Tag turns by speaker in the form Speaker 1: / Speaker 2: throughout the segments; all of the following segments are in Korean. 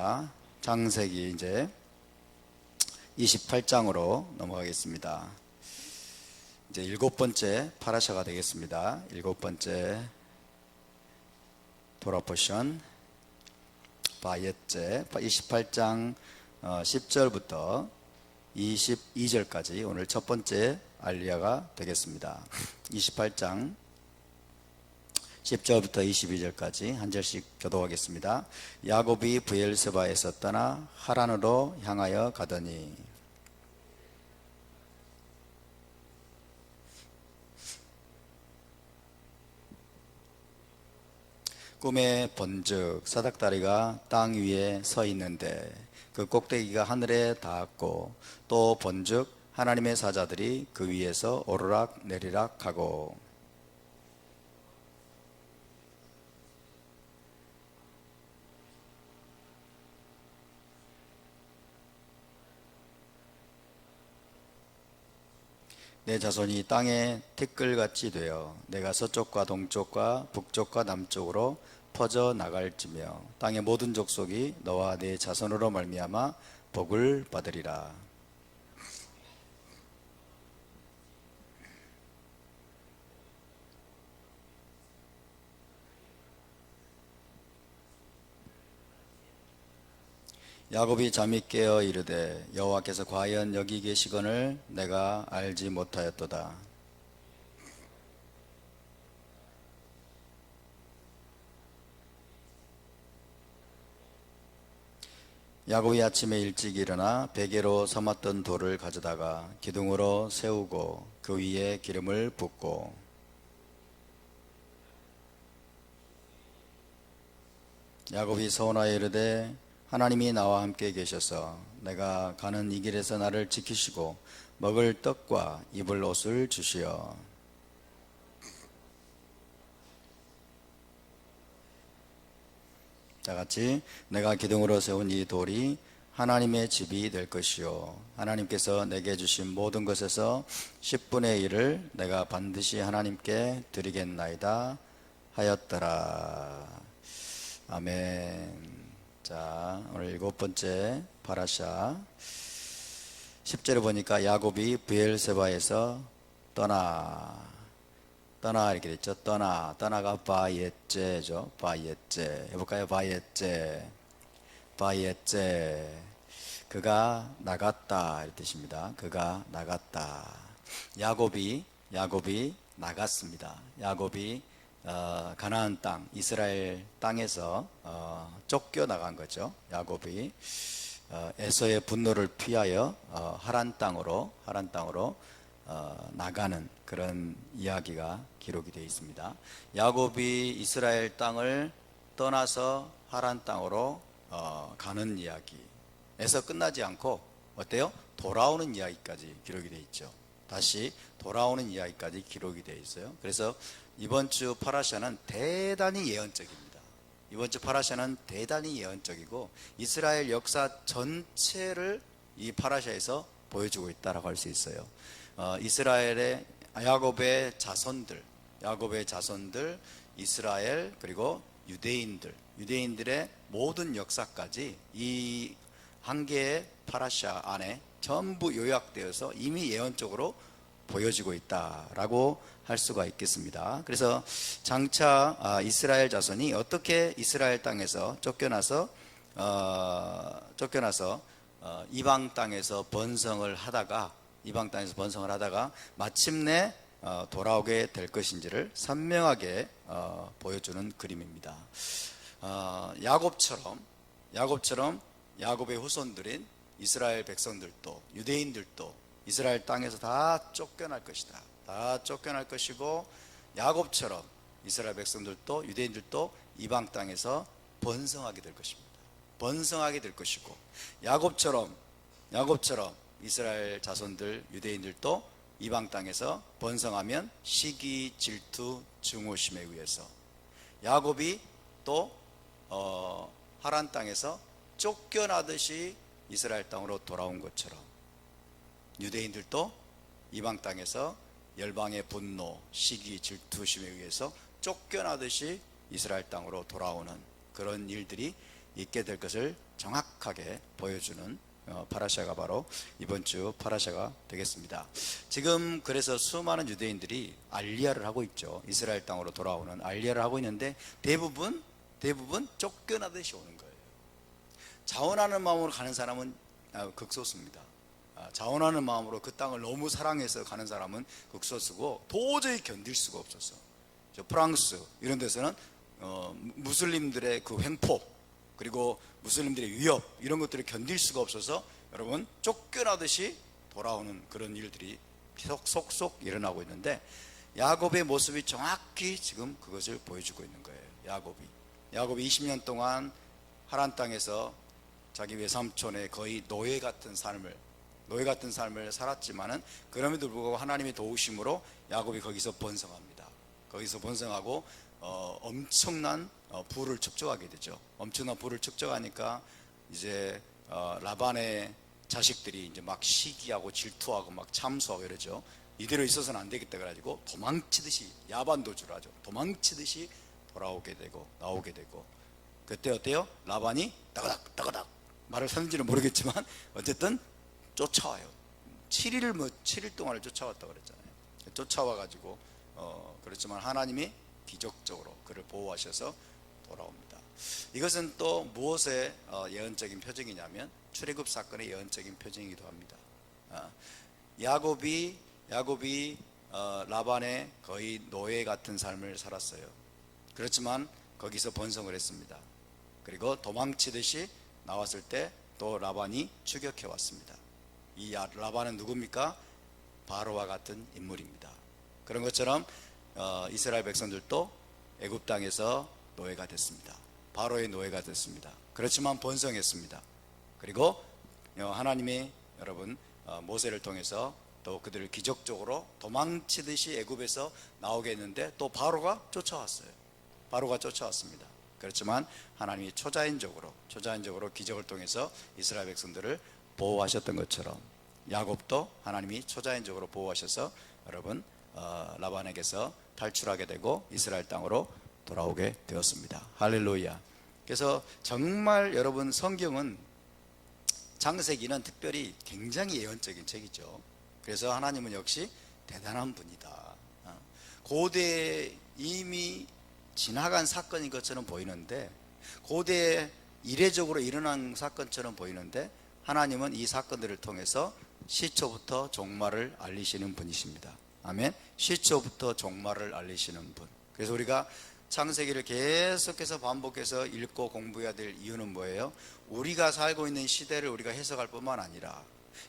Speaker 1: 자, 창세기 이제 28장으로 넘어가겠습니다. 이제 7번째 파라샤가 되겠습니다. 7번째 도라 포션 바예제 28장 10절부터 22절까지 오늘 첫 번째 알리야가 되겠습니다. 28장 10절부터 22절까지 한 절씩 교독하겠습니다. 야곱이 브엘세바에서 떠나 하란으로 향하여 가더니 꿈에 본즉 사닥다리가 땅 위에 서 있는데 그 꼭대기가 하늘에 닿았고 또 본즉 하나님의 사자들이 그 위에서 오르락 내리락 하고 내 자손이 땅에 티끌같이 되어 내가 서쪽과 동쪽과 북쪽과 남쪽으로 퍼져 나갈지며 땅의 모든 족속이 너와 내 자손으로 말미암아 복을 받으리라. 야곱이 잠이 깨어 이르되 여호와께서 과연 여기 계시거늘 내가 알지 못하였도다. 야곱이 아침에 일찍 일어나 베개로 삼았던 돌을 가져다가 기둥으로 세우고 그 위에 기름을 붓고 야곱이 서원하여 이르되 하나님이 나와 함께 계셔서 내가 가는 이 길에서 나를 지키시고 먹을 떡과 입을 옷을 주시어 다같이 내가 기둥으로 세운 이 돌이 하나님의 집이 될 것이요 하나님께서 내게 주신 모든 것에서 10분의 1을 내가 반드시 하나님께 드리겠나이다 하였더라. 아멘. 자, 오늘 7번째 파라샤 10절에 보니까 야곱이 브엘세바에서 떠나 이렇게 됐죠. 떠나가 바예제죠. 바예제 해볼까요? 바예제 그가 나갔다 이런 뜻입니다. 그가 나갔다. 야곱이 나갔습니다. 야곱이 가나안 땅 이스라엘 땅에서 쫓겨나간 거죠. 야곱이 에서의 분노를 피하여 하란 땅으로 나가는 그런 이야기가 기록이 되어 있습니다. 야곱이 이스라엘 땅을 떠나서 하란 땅으로 가는 이야기에서 끝나지 않고 어때요? 돌아오는 이야기까지 기록이 되어 있죠. 다시 돌아오는 이야기까지 기록이 되어 있어요. 그래서 이번 주 파라샤는 대단히 예언적입니다. 이번 주 파라샤는 대단히 예언적이고 이스라엘 역사 전체를 이 파라샤에서 보여주고 있다라고 할 수 있어요. 이스라엘의 야곱의 자손들, 이스라엘 그리고 유대인들의 모든 역사까지 이 한 개의 파라샤 안에 전부 요약되어서 이미 예언적으로 보여지고 있다라고 할 수가 있겠습니다. 그래서 장차 이스라엘 자손이 어떻게 이스라엘 땅에서 쫓겨나서 이방 땅에서 번성을 하다가 마침내 돌아오게 될 것인지를 선명하게 보여주는 그림입니다. 야곱처럼 야곱의 후손들인 이스라엘 백성들도 유대인들도 이스라엘 땅에서 다 쫓겨날 것이다. 다 쫓겨날 것이고 야곱처럼 이스라엘 백성들도 유대인들도 이방 땅에서 번성하게 될 것입니다. 번성하게 될 것이고 야곱처럼 이스라엘 자손들 유대인들도 이방 땅에서 번성하면 시기, 질투, 증오심에 의해서 야곱이 또 하란 땅에서 쫓겨나듯이 이스라엘 땅으로 돌아온 것처럼 유대인들도 이방 땅에서 열방의 분노, 시기, 질투심에 의해서 쫓겨나듯이 이스라엘 땅으로 돌아오는 그런 일들이 있게 될 것을 정확하게 보여주는 파라샤가 바로 이번 주 파라샤가 되겠습니다. 지금 그래서 수많은 유대인들이 알리야를 하고 있죠. 이스라엘 땅으로 돌아오는 알리야를 하고 있는데 대부분 쫓겨나듯이 오는 거예요. 자원하는 마음으로 가는 사람은 극소수입니다. 자원하는 마음으로 그 땅을 너무 사랑해서 가는 사람은 극소수고 도저히 견딜 수가 없었어. 프랑스 이런 데서는 무슬림들의 그 횡포 그리고 무슬림들의 위협 이런 것들을 견딜 수가 없어서 여러분 쫓겨나듯이 돌아오는 그런 일들이 속속 일어나고 있는데 야곱의 모습이 정확히 지금 그것을 보여주고 있는 거예요. 야곱이 20년 동안 하란 땅에서 자기 외삼촌의 거의 노예 같은 삶을 살았지만은 그럼에도 불구하고 하나님의 도우심으로 야곱이 거기서 번성합니다. 거기서 번성하고 엄청난 부를 축적하게 되죠. 엄청난 부를 축적하니까 이제 라반의 자식들이 이제 막 시기하고 질투하고 막 참수하고 이러죠. 이대로 있어서는 안 되겠다 그래가지고 도망치듯이 야반도주를 하죠. 도망치듯이 돌아오게 되고 나오게 되고 그때 어때요? 라반이 따가닥 말을 하는지는 모르겠지만 어쨌든 쫓아와요. 7일 동안을 쫓아왔다고 그랬잖아요. 쫓아와가지고 그렇지만 하나님이 기적적으로 그를 보호하셔서 돌아옵니다. 이것은 또 무엇의 예언적인 표징이냐면 출애굽 사건의 예언적인 표징이기도 합니다. 야곱이 라반의 거의 노예 같은 삶을 살았어요. 그렇지만 거기서 번성을 했습니다. 그리고 도망치듯이 나왔을 때 또 라반이 추격해 왔습니다. 이 라반은 누굽니까? 바로와 같은 인물입니다. 그런 것처럼 이스라엘 백성들도 애굽 땅에서 노예가 됐습니다. 바로의 노예가 됐습니다. 그렇지만 번성했습니다. 그리고 하나님이 여러분 모세를 통해서 또 그들을 기적적으로 도망치듯이 애굽에서 나오게 했는데 또 바로가 쫓아왔습니다. 그렇지만 하나님이 초자연적으로 기적을 통해서 이스라엘 백성들을 보호하셨던 것처럼 야곱도 하나님이 초자연적으로 보호하셔서 여러분 라반에게서 탈출하게 되고 이스라엘 땅으로 돌아오게 되었습니다. 할렐루야. 그래서 정말 여러분 성경은 창세기는 특별히 굉장히 예언적인 책이죠. 그래서 하나님은 역시 대단한 분이다. 고대에 이미 지나간 사건인 것처럼 보이는데 고대에 이례적으로 일어난 사건처럼 보이는데 하나님은 이 사건들을 통해서 시초부터 종말을 알리시는 분이십니다. 아멘. 시초부터 종말을 알리시는 분. 그래서 우리가 창세기를 계속해서 반복해서 읽고 공부해야 될 이유는 뭐예요? 우리가 살고 있는 시대를 우리가 해석할 뿐만 아니라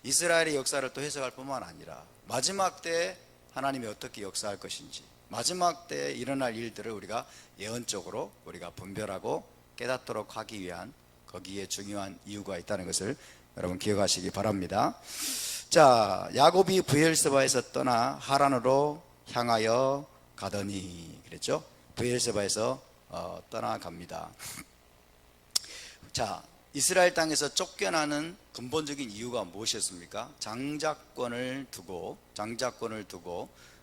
Speaker 1: 이스라엘의 역사를 또 해석할 뿐만 아니라 마지막 때에 하나님이 어떻게 역사할 것인지 마지막 때에 일어날 일들을 우리가 예언적으로 우리가 분별하고 깨닫도록 하기 위한 거기에 중요한 이유가 있다는 것을 여러분 기억하시기 바랍니다. 자, 야곱이 브엘세바에서 떠나 하란으로 향하여 가더니 그랬죠? 브엘세바에서 떠나갑니다. 자, 이스라엘 땅에서 쫓겨나는 근본적인 이유가 무엇이었습니까? 장자권을 두고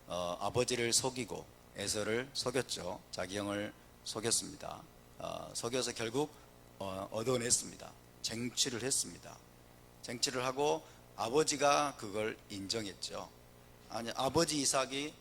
Speaker 1: 아버지를 속이고 에서를 속였죠. 자기 형을 속였습니다. 속여서 결국 얻어냈습니다. 쟁취를 했습니다. 쟁취를 하고 아버지가 그걸 인정했죠. 아니, 아버지 이삭이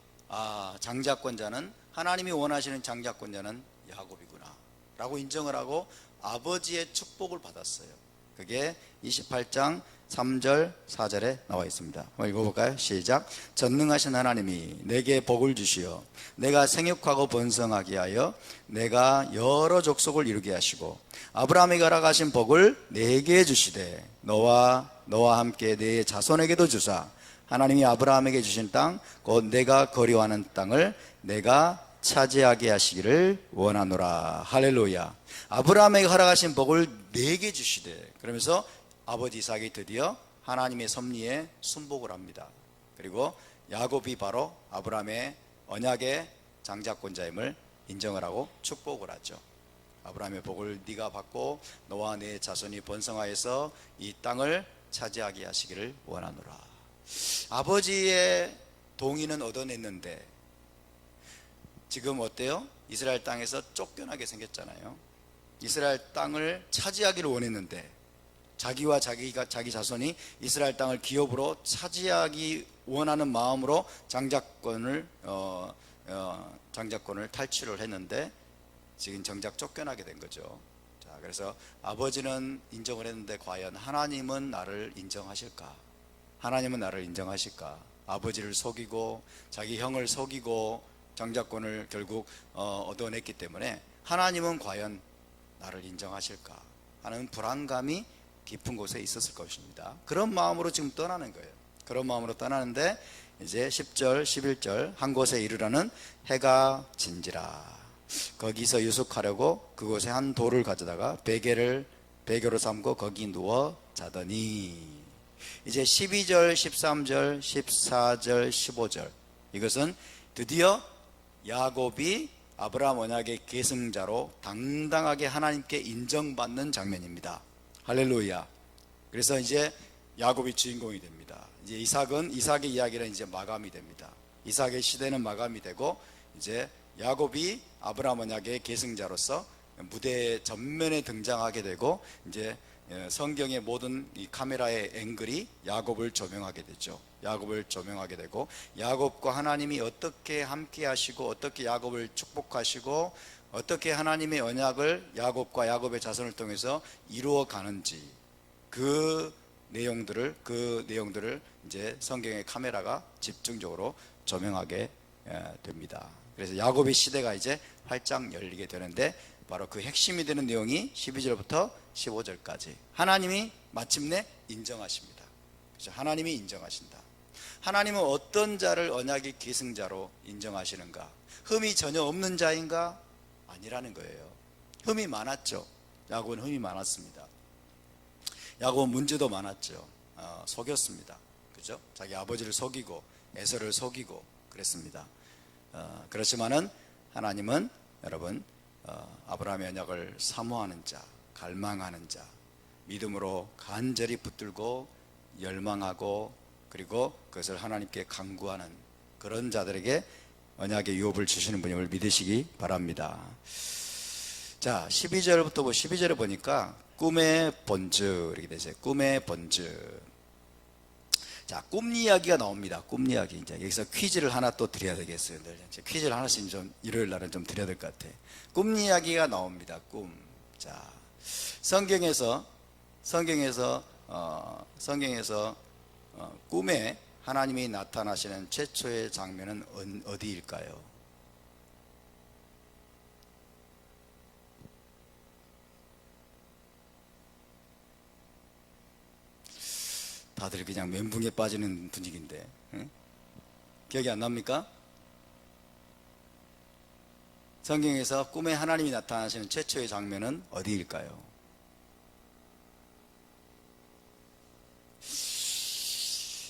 Speaker 1: 장자권자는 하나님이 원하시는 장자권자는 야곱이구나 라고 인정을 하고 아버지의 축복을 받았어요. 그게 28장 3절 4절에 나와 있습니다. 한번 읽어볼까요? 시작. 전능하신 하나님이 내게 복을 주시어 내가 생육하고 번성하게 하여 내가 여러 족속을 이루게 하시고 아브라함에게 허락하신 복을 내게 주시되 너와 함께 내 자손에게도 주사 하나님이 아브라함에게 주신 땅 곧 내가 거류하는 땅을 내가 차지하게 하시기를 원하노라. 할렐루야. 아브라함에게 허락하신 복을 내게 주시되 그러면서 아버지 이삭이 드디어 하나님의 섭리에 순복을 합니다. 그리고 야곱이 바로 아브라함의 언약의 장자권자임을 인정을 하고 축복을 하죠. 아브라함의 복을 네가 받고 너와 내 자손이 번성하여서 이 땅을 차지하게 하시기를 원하노라. 아버지의 동의는 얻어냈는데 지금 어때요? 이스라엘 땅에서 쫓겨나게 생겼잖아요. 이스라엘 땅을 차지하기를 원했는데 자기와 자기 자손이 이스라엘 땅을 기업으로 차지하기 원하는 마음으로 장자권을 탈취를 했는데 지금 정작 쫓겨나게 된 거죠. 자, 그래서 아버지는 인정을 했는데 과연 하나님은 나를 인정하실까? 하나님은 나를 인정하실까? 아버지를 속이고 자기 형을 속이고 장자권을 결국 얻어냈기 때문에 하나님은 과연 나를 인정하실까 하는 불안감이 깊은 곳에 있었을 것입니다. 그런 마음으로 지금 떠나는 거예요. 그런 마음으로 떠나는데 이제 10절 11절 한 곳에 이르러는 해가 진지라. 거기서 유숙하려고 그곳에 한 돌을 가져다가 베개로 삼고 거기 누워 자더니, 이제 12절 13절 14절 15절 이것은 드디어 야곱이 아브라함 언약의 계승자로 당당하게 하나님께 인정받는 장면입니다. 할렐루야. 그래서 이제 야곱이 주인공이 됩니다. 이제 이삭의 이야기는 이제 마감이 됩니다. 이삭의 시대는 마감이 되고 이제 야곱이 아브라함 언약의 계승자로서 무대 전면에 등장하게 되고 이제 성경의 모든 이 카메라의 앵글이 야곱을 조명하게 되죠. 야곱을 조명하게 되고 야곱과 하나님이 어떻게 함께 하시고 어떻게 야곱을 축복하시고 어떻게 하나님의 언약을 야곱과 야곱의 자손을 통해서 이루어 가는지 그 내용들을 이제 성경의 카메라가 집중적으로 조명하게 됩니다. 그래서 야곱의 시대가 이제 활짝 열리게 되는데 바로 그 핵심이 되는 내용이 12절부터 15절까지 하나님이 마침내 인정하십니다. 그렇죠? 하나님이 인정하신다. 하나님은 어떤 자를 언약의 계승자로 인정하시는가? 흠이 전혀 없는 자인가? 아니라는 거예요. 흠이 많았죠. 야곱은 흠이 많았습니다. 야곱은 문제도 많았죠. 속였습니다. 그죠? 자기 아버지를 속이고 에서를 속이고 그랬습니다. 그렇지만은 하나님은 여러분 아브라함의 언약을 사모하는 자, 갈망하는 자, 믿음으로 간절히 붙들고 열망하고 그리고 그것을 하나님께 간구하는 그런 자들에게 언약의 유업을 주시는 분임을 믿으시기 바랍니다. 자, 12절부터 12절에 보니까 꿈의 번즈 이렇게 되세요. 꿈의 번즈. 자, 꿈 이야기가 나옵니다. 꿈 이야기. 이제 여기서 퀴즈를 하나 또 드려야 되겠어요. 퀴즈를 하나씩 좀 일요일 날은 좀 드려야 될 것 같아. 꿈 이야기가 나옵니다. 꿈. 자, 성경에서 꿈에 하나님이 나타나시는 최초의 장면은 어디일까요? 다들 그냥 멘붕에 빠지는 분위기인데, 응? 기억이 안 납니까? 성경에서 꿈에 하나님이 나타나시는 최초의 장면은 어디일까요?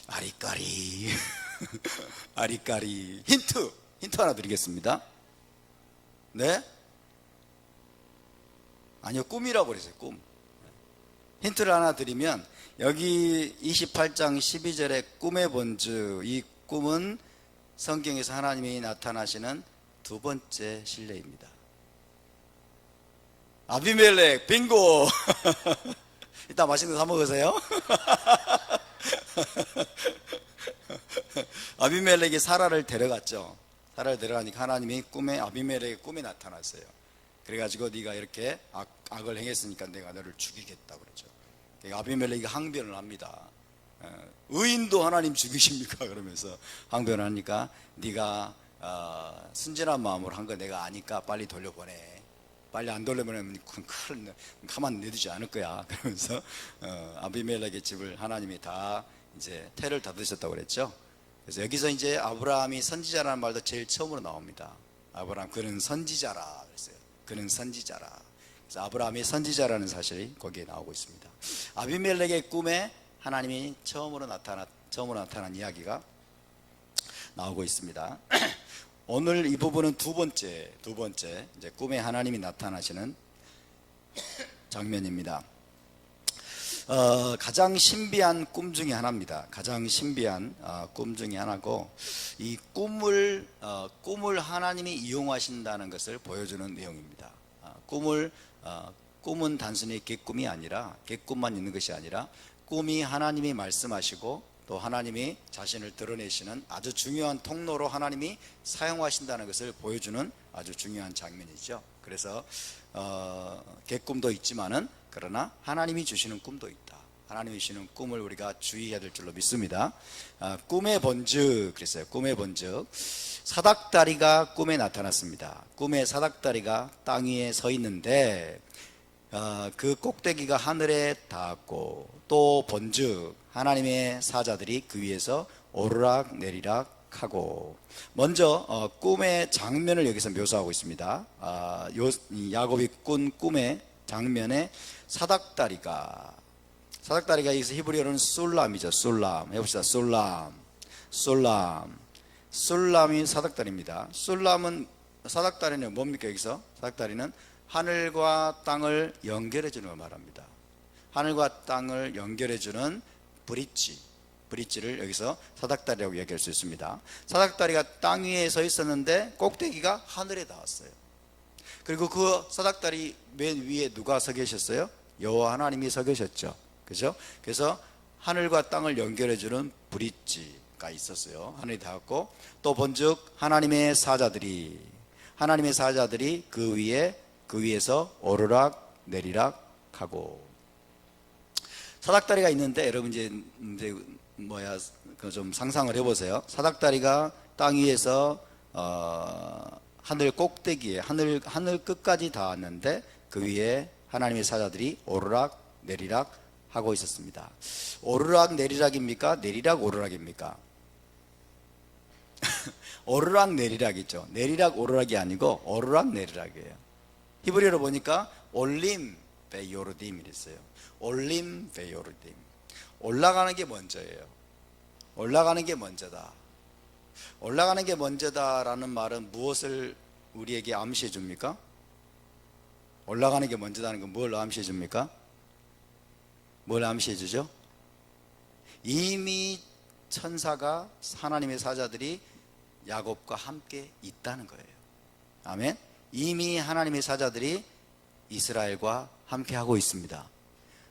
Speaker 1: 아리까리. 아리까리. 힌트 하나 드리겠습니다. 네? 아니요, 꿈이라고 그랬어요. 꿈. 힌트를 하나 드리면 여기 28장 12절의 꿈의 본즈, 이 꿈은 성경에서 하나님이 나타나시는 두 번째 실례입니다. 아비멜렉. 빙고. 이따 맛있는 거 사 먹으세요. 아비멜렉이 사라를 데려갔죠. 사라를 데려가니까 하나님이 아비멜렉의 꿈에 나타났어요. 그래가지고 네가 이렇게 악을 행했으니까 내가 너를 죽이겠다 그러죠. 아비멜렉이 항변을 합니다. 의인도 하나님 죽이십니까? 그러면서 항변을 하니까 네가 순진한 마음으로 한 거 내가 아니까 빨리 돌려보내. 빨리 안 돌려보내면 가만 내두지 않을 거야. 그러면서 아비멜렉의 집을 하나님이 다 이제 태를 닫으셨다고 그랬죠. 그래서 여기서 이제 아브라함이 선지자라는 말도 제일 처음으로 나옵니다. 아브라함 그는 선지자라 그랬어요. 그는 선지자라. 그래서 아브라함이 선지자라는 사실이 거기에 나오고 있습니다. 아비멜렉의 꿈에 하나님이 처음으로 나타난 이야기가 나오고 있습니다. 오늘 이 부분은 두 번째 이제 꿈에 하나님이 나타나시는 장면입니다. 가장 신비한 꿈 중에 하나입니다. 가장 신비한 꿈 중에 하나고 이 꿈을 하나님이 이용하신다는 것을 보여주는 내용입니다. 꿈은 단순히 객꿈이 아니라 객꿈만 있는 것이 아니라 꿈이 하나님이 말씀하시고 또 하나님이 자신을 드러내시는 아주 중요한 통로로 하나님이 사용하신다는 것을 보여주는 아주 중요한 장면이죠. 그래서 객꿈도 있지만은 그러나 하나님이 주시는 꿈도 있다. 하나님이 주시는 꿈을 우리가 주의해야 될 줄로 믿습니다. 꿈의 본즉 그랬어요. 꿈의 본즉 사닥다리가 꿈에 나타났습니다. 꿈에 사닥다리가 땅 위에 서 있는데 그 꼭대기가 하늘에 닿았고 또 본즉 하나님의 사자들이 그 위에서 오르락 내리락 하고 먼저 꿈의 장면을 여기서 묘사하고 있습니다. 야곱이 꾼 꿈의 장면에 사닥다리가 여기서 히브리어로는 술람이죠. 술람 해봅시다. 술람이 사닥다리입니다. 사닥다리는 뭡니까? 여기서 사닥다리는 하늘과 땅을 연결해주는 걸 말합니다. 하늘과 땅을 연결해주는 브릿지를 여기서 사닥다리라고 얘기할 수 있습니다. 사닥다리가 땅 위에 서 있었는데 꼭대기가 하늘에 닿았어요. 그리고 그 사닥다리 맨 위에 누가 서 계셨어요? 여호와 하나님이 서 계셨죠. 그죠? 그래서 하늘과 땅을 연결해주는 브릿지가 있었어요. 하늘이 닿았고 또 본즉 하나님의 사자들이 그 위에서 오르락 내리락 하고 사닥다리가 있는데 여러분 이제 좀 상상을 해보세요. 사닥다리가 땅 위에서 하늘 꼭대기에 하늘 끝까지 닿았는데 그 위에 하나님의 사자들이 오르락 내리락 하고 있었습니다. 오르락 내리락입니까? 내리락 오르락입니까? 오르락 내리락이죠. 내리락 오르락이 아니고 오르락 내리락이에요. 히브리어로 보니까 올림 베요르딤 이랬어요. 올림 베요르딤. 올라가는 게 먼저예요. 올라가는 게 먼저다. 올라가는 게 먼저다라는 말은 무엇을 우리에게 암시해 줍니까? 올라가는 게 먼저다는 건 뭘 암시해 줍니까? 뭘 암시해 주죠? 이미 천사가 하나님의 사자들이 야곱과 함께 있다는 거예요. 아멘. 이미 하나님의 사자들이 이스라엘과 함께 하고 있습니다.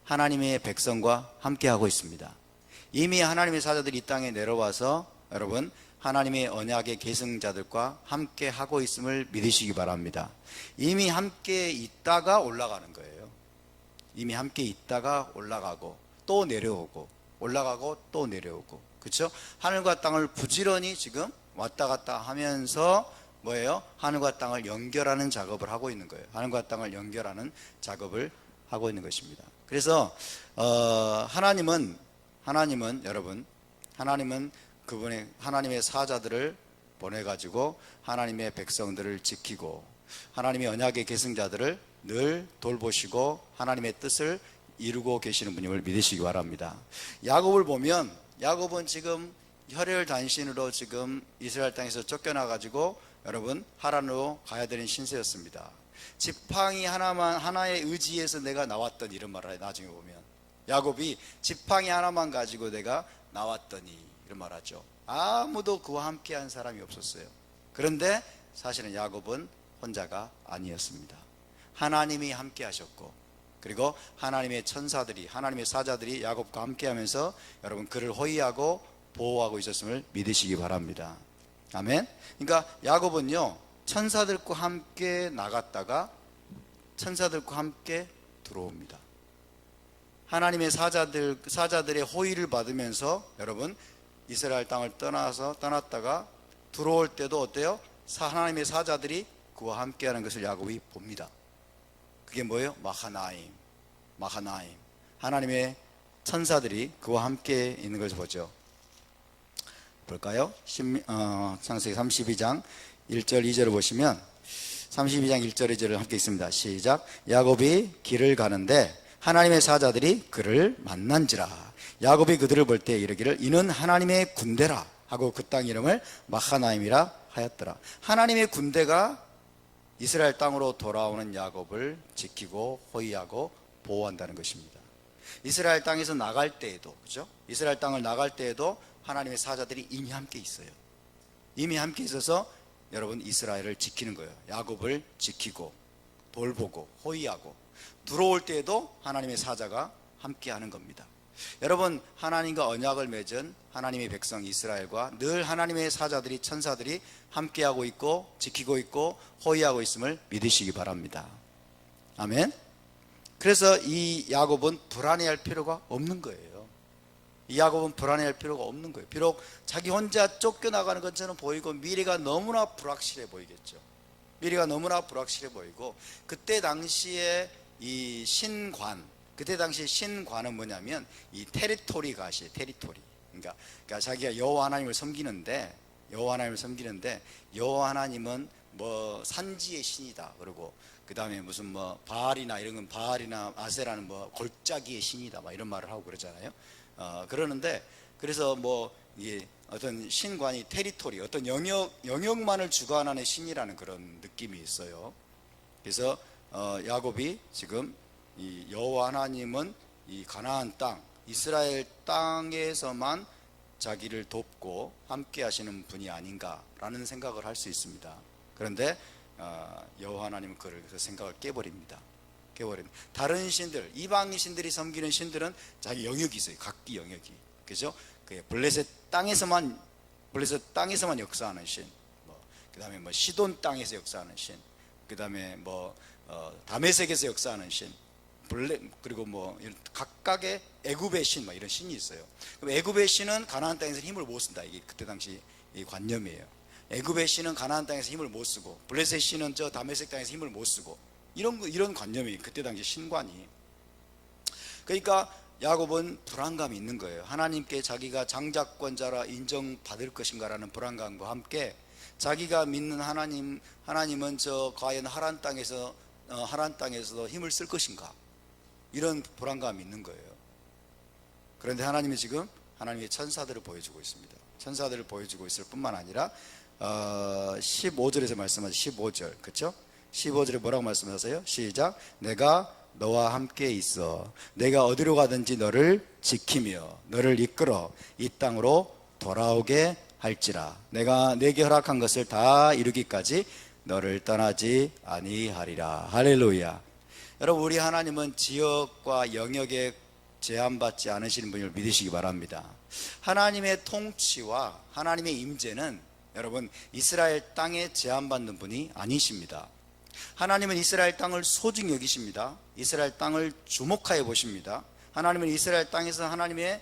Speaker 1: 하나님의 백성과 함께 하고 있습니다. 이미 하나님의 사자들이 이 땅에 내려와서 여러분 하나님의 언약의 계승자들과 함께 하고 있음을 믿으시기 바랍니다. 이미 함께 있다가 올라가는 거예요. 이미 함께 있다가 올라가고 또 내려오고 올라가고 또 내려오고 그렇죠? 하늘과 땅을 부지런히 지금 왔다 갔다 하면서 뭐예요? 하늘과 땅을 연결하는 작업을 하고 있는 거예요. 하늘과 땅을 연결하는 작업을 하고 있는 것입니다. 그래서 하나님은 여러분 그분의 하나님의 사자들을 보내가지고 하나님의 백성들을 지키고 하나님의 언약의 계승자들을 늘 돌보시고 하나님의 뜻을 이루고 계시는 분임을 믿으시기 바랍니다. 야곱을 보면 야곱은 지금 혈혈단신으로 지금 이스라엘 땅에서 쫓겨나가지고 여러분 하란으로 가야 되는 신세였습니다. 지팡이 하나의 의지에서 내가 나왔던 이런 말을 해요. 나중에 보면 야곱이 지팡이 하나만 가지고 내가 나왔더니 이런 말하죠. 아무도 그와 함께한 사람이 없었어요. 그런데 사실은 야곱은 혼자가 아니었습니다. 하나님이 함께 하셨고 그리고 하나님의 천사들이 하나님의 사자들이 야곱과 함께 하면서 여러분 그를 호위하고 보호하고 있었음을 믿으시기 바랍니다. 아멘. 그러니까 야곱은요 천사들과 함께 나갔다가 천사들과 함께 들어옵니다. 하나님의 사자들의 호의를 받으면서 여러분 이스라엘 땅을 떠났다가 들어올 때도 어때요? 하나님의 사자들이 그와 함께하는 것을 야곱이 봅니다. 그게 뭐예요? 마하나임. 하나님의 천사들이 그와 함께 있는 것을 보죠. 볼까요? 창세기 32장 1절 2절을 보시면 32장 1절 2절을 함께 읽습니다. 시작. 야곱이 길을 가는데 하나님의 사자들이 그를 만난지라. 야곱이 그들을 볼 때 이르기를 이는 하나님의 군대라 하고 그 땅 이름을 마하나임이라 하였더라. 하나님의 군대가 이스라엘 땅으로 돌아오는 야곱을 지키고 호위하고 보호한다는 것입니다. 이스라엘 땅에서 나갈 때에도 그죠? 이스라엘 땅을 나갈 때에도 하나님의 사자들이 이미 함께 있어요. 이미 함께 있어서 여러분 이스라엘을 지키는 거예요. 야곱을 지키고 돌보고 호위하고, 들어올 때에도 하나님의 사자가 함께하는 겁니다. 여러분, 하나님과 언약을 맺은 하나님의 백성 이스라엘과 늘 하나님의 사자들이, 천사들이 함께하고 있고 지키고 있고 호위하고 있음을 믿으시기 바랍니다. 아멘. 그래서 이 야곱은 불안해할 필요가 없는 거예요. 이 야곱은 불안해할 필요가 없는 거예요. 비록 자기 혼자 쫓겨나가는 것처럼 보이고 미래가 너무나 불확실해 보이겠죠. 미래가 너무나 불확실해 보이고, 그때 당시에 이 신관, 그때 당시 신관은 뭐냐면 이 테리토리 가시, 테리토리. 그러니까 자기가 여호와 하나님을 섬기는데, 여호와 하나님은 뭐 산지의 신이다. 그리고 그 다음에 무슨 뭐 바알이나 이런 건, 바알이나 아세라는 뭐 골짜기의 신이다, 막 이런 말을 하고 그러잖아요. 그러는데, 그래서 뭐 이게 어떤 신관이 테리토리, 어떤 영역만을 주관하는 신이라는 그런 느낌이 있어요. 그래서 야곱이 지금 이 여호와 하나님은 이 가나안 땅, 이스라엘 땅에서만 자기를 돕고 함께 하시는 분이 아닌가라는 생각을 할 수 있습니다. 그런데 여호와 하나님은 그를, 그 생각을 깨버립니다. 다른 신들, 이방인 신들이 섬기는 신들은 자기 영역이 있어요. 각기 영역이. 그죠? 블레셋 땅에서만 역사하는 신, 그 다음에 뭐 시돈 땅에서 역사하는 신, 그 다음에 뭐 다메섹에서 역사하는 신, 그리고 뭐 각각의 애굽의 신, 뭐 이런 신이 있어요. 그럼 애굽의 신은 가나안 땅에서 힘을 못 쓴다. 이게 그때 당시 이 관념이에요. 애굽의 신은 가나안 땅에서 힘을 못 쓰고, 블레셋 신은 저 다메섹 땅에서 힘을 못 쓰고, 이런 관념이 그때 당시 신관이. 그러니까 야곱은 불안감이 있는 거예요. 하나님께 자기가 장자권자라 인정받을 것인가라는 불안감과 함께, 자기가 믿는 하나님은 저 과연 하란 땅에서 힘을 쓸 것인가, 이런 불안감이 있는 거예요. 그런데 하나님이 지금 하나님의 천사들을 보여주고 있습니다. 천사들을 보여주고 있을 뿐만 아니라 15절에서 말씀하신 15절, 그렇죠? 15절에 뭐라고 말씀하세요? 시작. 내가 너와 함께 있어. 내가 어디로 가든지 너를 지키며 너를 이끌어 이 땅으로 돌아오게 할지라. 내가 내게 허락한 것을 다 이루기까지 너를 떠나지 아니하리라. 할렐루야. 여러분, 우리 하나님은 지역과 영역에 제한받지 않으시는 분을 믿으시기 바랍니다. 하나님의 통치와 하나님의 임재는 여러분 이스라엘 땅에 제한받는 분이 아니십니다. 하나님은 이스라엘 땅을 소중히 여기십니다. 이스라엘 땅을 주목하여 보십니다. 하나님은 이스라엘 땅에서 하나님의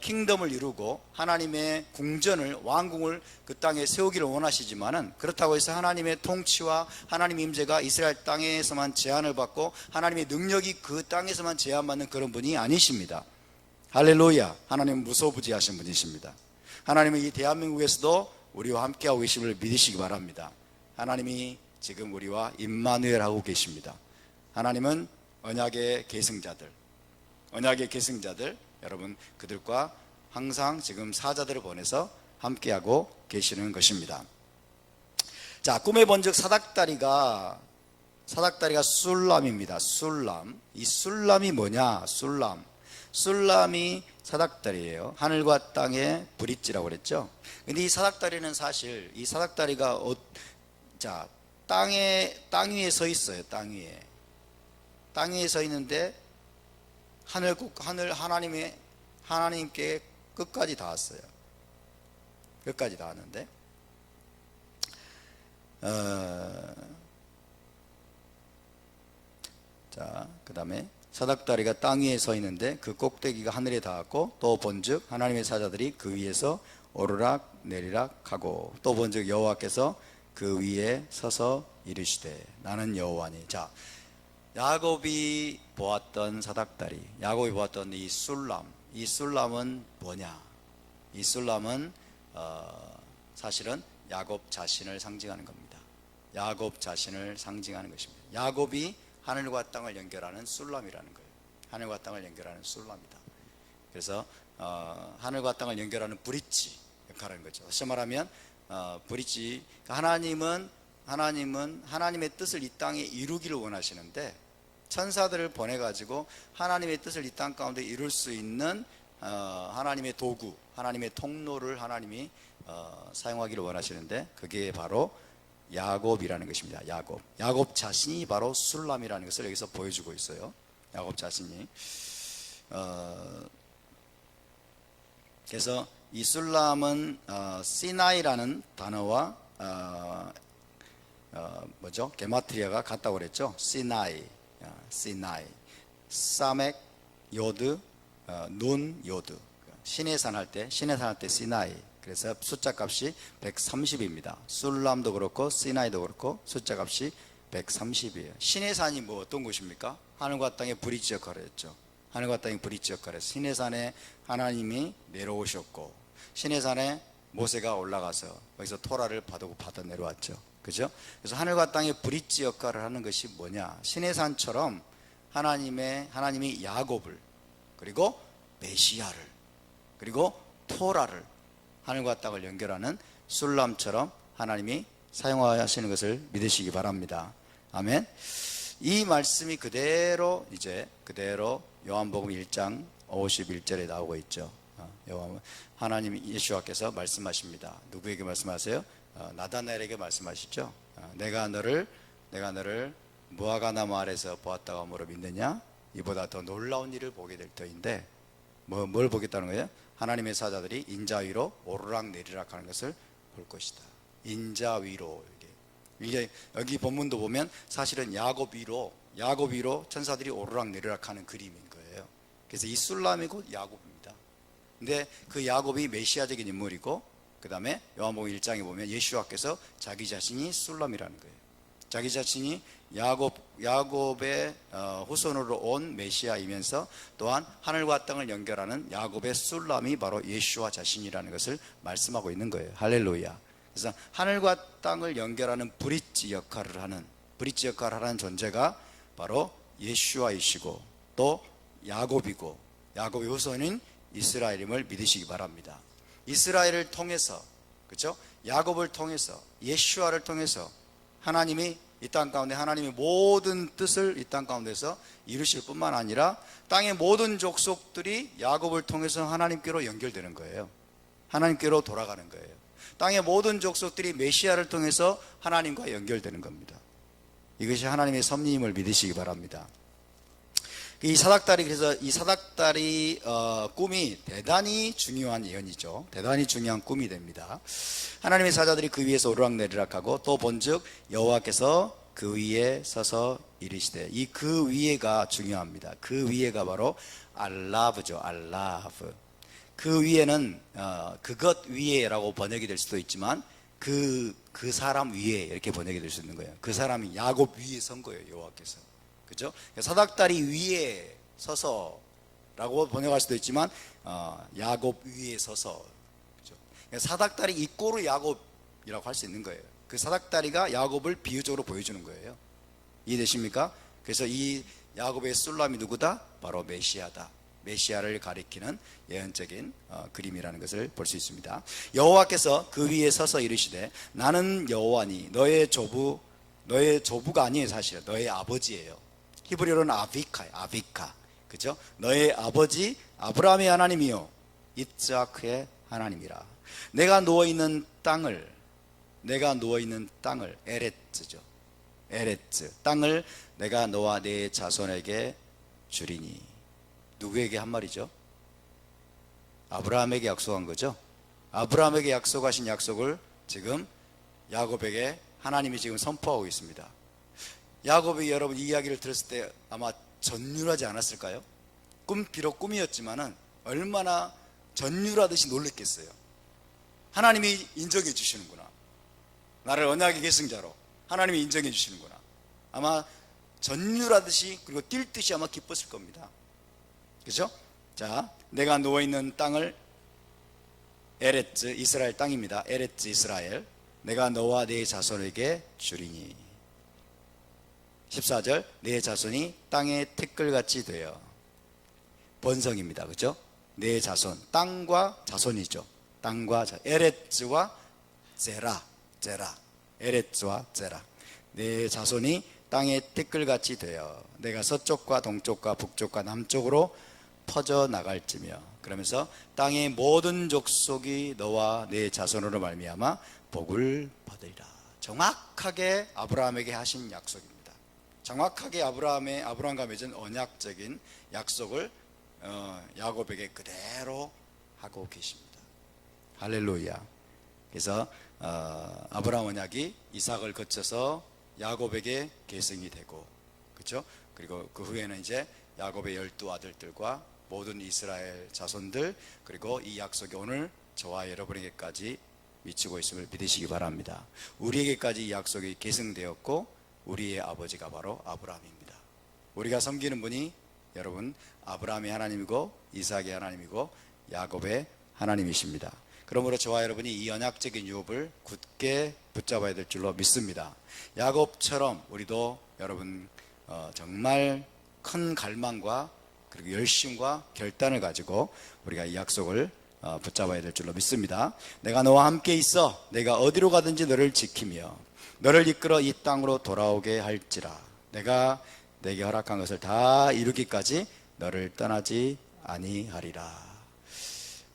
Speaker 1: 킹덤을 이루고 하나님의 궁전을, 왕궁을 그 땅에 세우기를 원하시지만은, 그렇다고 해서 하나님의 통치와 하나님의 임재가 이스라엘 땅에서만 제한을 받고 하나님의 능력이 그 땅에서만 제한받는 그런 분이 아니십니다. 할렐루야. 하나님은 무소부지하신 분이십니다. 하나님은 이 대한민국에서도 우리와 함께하고 계심을 믿으시기 바랍니다. 하나님이 지금 우리와 임마누엘 하고 계십니다. 하나님은 언약의 계승자들, 여러분 그들과 항상 지금 사자들을 보내서 함께하고 계시는 것입니다. 자, 꿈에 본즉 사닥다리가 술람입니다. 술람. 이 술람이 뭐냐? 술람이 사닥다리예요. 하늘과 땅의 브릿지라고 그랬죠. 근데 이 사닥다리는 사실, 이 사닥다리가 땅 위에 서 있어요. 땅 위에 서 있는데 하나님께 끝까지 닿았어요. 끝까지 닿았는데, 그 다음에 사닥다리가 땅 위에 서 있는데 그 꼭대기가 하늘에 닿았고, 또 본즉 하나님의 사자들이 그 위에서 오르락 내리락 하고, 또 본즉 여호와께서 그 위에 서서 이르시되 나는 여호와니. 자, 야곱이 보았던 사닥다리, 야곱이 보았던 이 술람은 뭐냐? 이 술람은 사실은 야곱 자신을 상징하는 겁니다. 야곱 자신을 상징하는 것입니다. 야곱이 하늘과 땅을 연결하는 술람이라는 거예요. 하늘과 땅을 연결하는 술람이다. 그래서 하늘과 땅을 연결하는 브릿지 역할을 하는 거죠. 다시 말하면 브릿지, 하나님은 하나님의 뜻을 이 땅에 이루기를 원하시는데, 천사들을 보내가지고 하나님의 뜻을 이 땅 가운데 이룰 수 있는 하나님의 도구, 하나님의 통로를 하나님이 사용하기를 원하시는데, 그게 바로 야곱이라는 것입니다. 야곱 자신이 바로 술람이라는 것을 여기서 보여주고 있어요. 야곱 자신이. 그래서 이 술람은 시나이라는 단어와 게마트리아가 같다고 그랬죠. 시나이, 사맥 요드, 눈 요드. 시내산 할 때 시나이. 그래서 숫자 값이 130입니다. 술람도 그렇고 시나이도 그렇고 숫자 값이 130이에요. 시내산이 뭐 어떤 곳입니까? 하늘과 땅의 브릿지 역할을 했죠. 하늘과 땅의 브릿지 역할을 했어요. 시내산에 하나님이 내려오셨고, 시내산에 모세가 올라가서 거기서 토라를 받아 내려왔죠. 그죠? 그래서 하늘과 땅의 브릿지 역할을 하는 것이 뭐냐? 시내산처럼 하나님이 야곱을, 그리고 메시아를, 그리고 토라를, 하늘과 땅을 연결하는 술람처럼 하나님이 사용하시는 것을 믿으시기 바랍니다. 아멘. 이 말씀이 그대로 요한복음 1장 51절에 나오고 있죠. 하나님 예수와께서 말씀하십니다. 누구에게 말씀하세요? 나다나엘에게 말씀하시죠. 내가 너를 무화과나무 아래서 보았다가 뭐로 믿느냐? 이보다 더 놀라운 일을 보게 될 터인데, 뭘 보겠다는 거예요? 하나님의 사자들이 인자 위로 오르락 내리락 하는 것을 볼 것이다. 인자 위로. 이게 여기 본문도 보면 사실은 야곱 위로 천사들이 오르락 내리락 하는 그림인 거예요. 그래서 이 술람이 곧 야곱입니다. 근데 그 야곱이 메시아적인 인물이고, 그 다음에 요한복음 1장에 보면 예수와께서 자기 자신이 술람이라는 거예요. 자기 자신이 야곱의 후손으로 온 메시아이면서 또한 하늘과 땅을 연결하는 야곱의 술람이 바로 예수와 자신이라는 것을 말씀하고 있는 거예요. 할렐루야. 그래서 하늘과 땅을 연결하는 브릿지 역할을 하는 존재가 바로 예수와이시고, 또 야곱이고, 야곱의 후손인 이스라엘임을 믿으시기 바랍니다. 이스라엘을 통해서, 그렇죠? 야곱을 통해서, 예수와를 통해서 하나님이 이 땅 가운데 하나님의 모든 뜻을 이 땅 가운데서 이루실 뿐만 아니라 땅의 모든 족속들이 야곱을 통해서 하나님께로 연결되는 거예요. 하나님께로 돌아가는 거예요. 땅의 모든 족속들이 메시아를 통해서 하나님과 연결되는 겁니다. 이것이 하나님의 섭리임을 믿으시기 바랍니다. 그래서 이 사닥다리 꿈이 대단히 중요한 예언이죠. 대단히 중요한 꿈이 됩니다. 하나님의 사자들이 그 위에서 오르락내리락하고, 또 본즉 여호와께서 그 위에 서서 이르시되, 이 그 위에가 중요합니다. 그 위에가 바로 알라브죠. 알라브. 그 위에는 그것 위에라고 번역이 될 수도 있지만 그 사람 위에 이렇게 번역이 될 수 있는 거예요. 그 사람이 야곱 위에 선 거예요. 여호와께서. 그죠? 사닥다리 위에 서서라고 번역할 수도 있지만 야곱 위에 서서. 그죠? 사닥다리 이꼬르 야곱이라고 할 수 있는 거예요. 그 사닥다리가 야곱을 비유적으로 보여주는 거예요. 이해되십니까? 그래서 이 야곱의 술람이 누구다? 바로 메시아다. 메시아를 가리키는 예언적인 그림이라는 것을 볼 수 있습니다. 여호와께서 그 위에 서서 이르시되, 나는 여호와니 너의 조부가 아니에요. 사실은 너의 아버지예요. 히브리어로는 아비카. 그죠? 너의 아버지 아브라함의 하나님이요 이스하크의 하나님이라. 내가 누워있는 땅을 에레츠죠. 에레츠 땅을 내가 너와 네 자손에게 주리니. 누구에게 한 말이죠? 아브라함에게 약속한 거죠. 아브라함에게 약속하신 약속을 지금 야곱에게 하나님이 지금 선포하고 있습니다. 야곱이 여러분 이 이야기를 들었을 때 아마 전율하지 않았을까요? 비록 꿈이었지만은 얼마나 전율하듯이 놀랬겠어요. 하나님이 인정해 주시는구나. 나를 언약의 계승자로 하나님이 인정해 주시는구나. 아마 전율하듯이, 그리고 뛸 듯이 아마 기뻤을 겁니다. 그죠? 자, 내가 누워있는 땅을, 에레츠, 이스라엘 땅입니다. 에레츠 이스라엘, 내가 너와 네 자손에게 주리니. 14절, 네 자손이 땅의 티끌같이 되어. 번성입니다. 그죠? 네 자손, 땅과 자손이죠. 에레츠와 제라, 에레츠와 제라. 네 자손이 땅의 티끌같이 되어 내가 서쪽과 동쪽과 북쪽과 남쪽으로 퍼져 나갈지며. 그러면서 땅의 모든 족속이 너와 네 자손으로 말미암아 복을 받으리라. 정확하게 아브라함에게 하신 약속입니다. 정확하게 아브라함과 맺은 언약적인 약속을 야곱에게 그대로 하고 계십니다. 할렐루야. 그래서 아브라함 언약이 이삭을 거쳐서 야곱에게 계승이 되고, 그렇죠? 그리고 그 후에는 이제 야곱의 12 아들들과 모든 이스라엘 자손들, 그리고 이 약속이 오늘 저와 여러분에게까지 미치고 있음을 믿으시기 바랍니다. 우리에게까지 이 약속이 계승되었고 우리의 아버지가 바로 아브라함입니다. 우리가 섬기는 분이 여러분 아브라함의 하나님이고 이삭의 하나님이고 야곱의 하나님이십니다. 그러므로 저와 여러분이 이 언약적인 유업을 굳게 붙잡아야 될 줄로 믿습니다. 야곱처럼 우리도 여러분 정말 큰 갈망과 그리고 열심과 결단을 가지고 우리가 이 약속을 붙잡아야 될 줄로 믿습니다. 내가 너와 함께 있어 내가 어디로 가든지 너를 지키며 너를 이끌어 이 땅으로 돌아오게 할지라. 내가 내게 허락한 것을 다 이루기까지 너를 떠나지 아니하리라.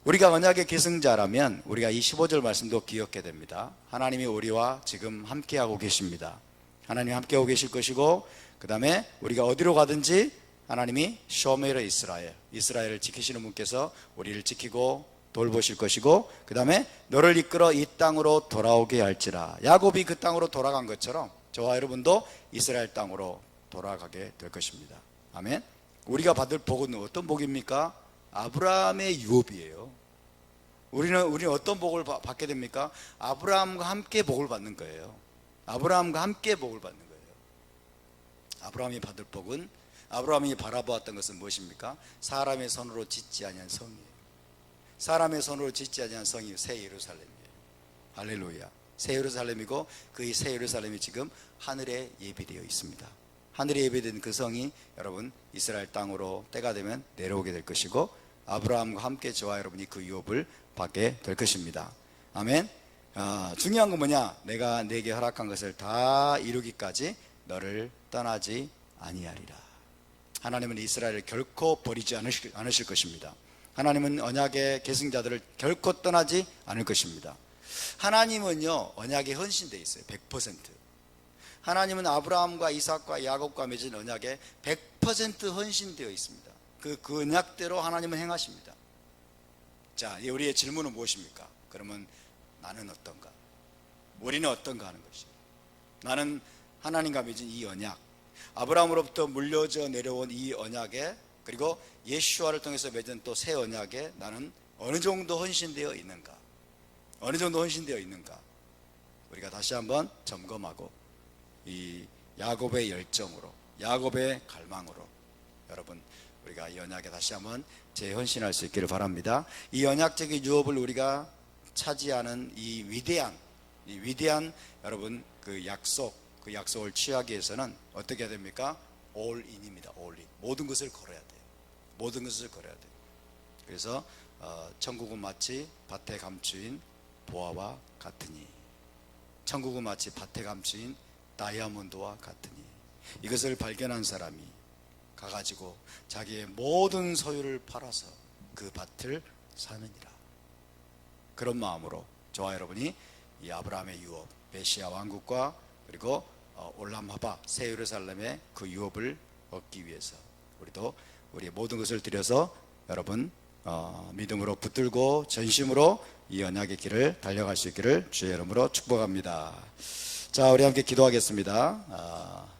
Speaker 1: 우리가 언약의 계승자라면 우리가 이 15절 말씀도 기억해야 됩니다. 하나님이 우리와 지금 함께하고 계십니다. 하나님이 함께하고 계실 것이고, 그 다음에 우리가 어디로 가든지 하나님이 쇼메르 이스라엘을 지키시는 분께서 우리를 지키고 돌보실 것이고, 그 다음에 너를 이끌어 이 땅으로 돌아오게 할지라. 야곱이 그 땅으로 돌아간 것처럼 저와 여러분도 이스라엘 땅으로 돌아가게 될 것입니다. 아멘. 우리가 받을 복은 어떤 복입니까? 아브라함의 유업이에요. 우리는 어떤 복을 받게 됩니까? 아브라함과 함께 복을 받는 거예요. 아브라함과 함께 복을 받는 거예요. 아브라함이 받을 복은, 아브라함이 바라보았던 것은 무엇입니까? 사람의 손으로 짓지 아니한 성이에요. 사람의 손으로 짓지 아니한 성이 새 예루살렘이에요. 할렐루야. 새 예루살렘이고 그 새 예루살렘이 지금 하늘에 예비되어 있습니다. 하늘에 예비된 그 성이 여러분 이스라엘 땅으로 때가 되면 내려오게 될 것이고, 아브라함과 함께 저와 여러분이 그 유업을 받게 될 것입니다. 아멘. 중요한 건 뭐냐? 내가 내게 허락한 것을 다 이루기까지 너를 떠나지 아니하리라. 하나님은 이스라엘을 결코 버리지 않으실 것입니다. 하나님은 언약의 계승자들을 결코 떠나지 않을 것입니다. 하나님은요 언약에 헌신되어 있어요. 100%. 하나님은 아브라함과 이삭과 야곱과 맺은 언약에 100% 헌신되어 있습니다. 그 언약대로 하나님은 행하십니다. 자, 우리의 질문은 무엇입니까? 그러면 나는 어떤가? 우리는 어떤가 하는 것이죠. 나는 하나님과 맺은 이 언약, 아브라함으로부터 물려져 내려온 이 언약에, 그리고 예수와를 통해서 맺은 또 새 언약에 나는 어느 정도 헌신되어 있는가? 어느 정도 헌신되어 있는가? 우리가 다시 한번 점검하고 이 야곱의 열정으로, 야곱의 갈망으로 여러분 우리가 이 언약에 다시 한번 재헌신할 수 있기를 바랍니다. 이 언약적인 유업을 우리가 차지하는 이 위대한 여러분 그 약속을 취하기 위해서는 어떻게 해야 됩니까? all in입니다. all in. 모든 것을 걸어야 돼요. 모든 것을 걸어야 돼요. 그래서 천국은 마치 밭에 감추인 보화와 같으니, 천국은 마치 밭에 감추인 다이아몬드와 같으니, 이것을 발견한 사람이 가가지고 자기의 모든 소유를 팔아서 그 밭을 사느니라. 그런 마음으로 저와 여러분이 이 아브라함의 유업, 메시아 왕국과 그리고 올람하바 새 예루살렘의 그 유업을 얻기 위해서 우리도 우리의 모든 것을 들여서 여러분 믿음으로 붙들고 전심으로 이 언약의 길을 달려갈 수 있기를 주의 이름으로 축복합니다. 자, 우리 함께 기도하겠습니다.